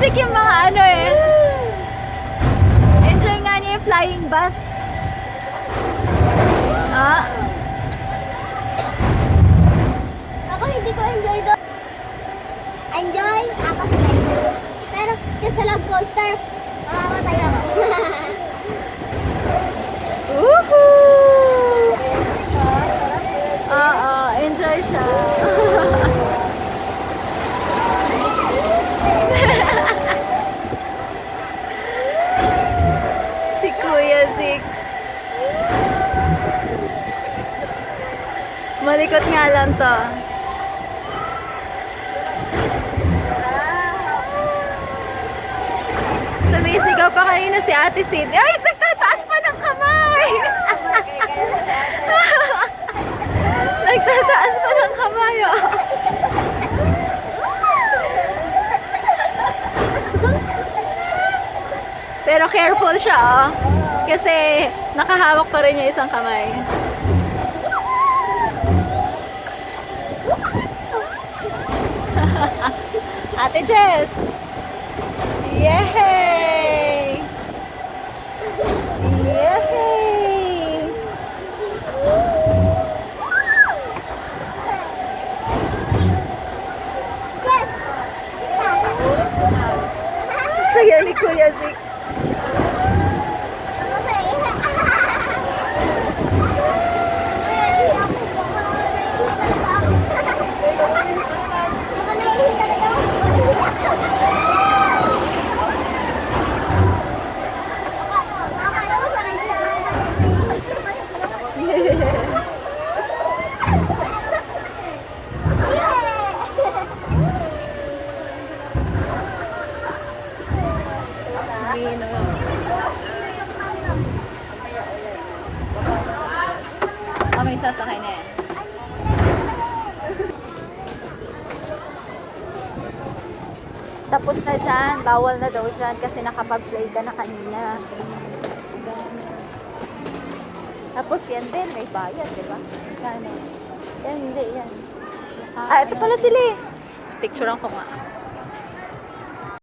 music yung mga ano eh. Enjoy nga niya yung flying bus. Ah. Ako hindi ko enjoy doon. Enjoy? Ako sa pero dyan sa log coaster, mamamatay ako. Woohoo! Oo, enjoy siya. Si Kuya Zik. Malikot nga lang to. Sumisigaw pa kanina si Ate Sid. Ay, nagtataas pa ng kamay! Nagtataas pa ng kamay, oh. Pero careful siya, oh. Kasi nakahawak pa rin yung isang kamay. Ate Jess! Yay! Yay! Saya ni Kuya Zik. May sasakay na yan. Tapos na dyan. Bawal na daw dyan kasi nakapag-play ka na kanina. Tapos yan din, may bayad, di ba? Yan, hindi, yan. Ah, ito pala sila eh. Picturean ko nga.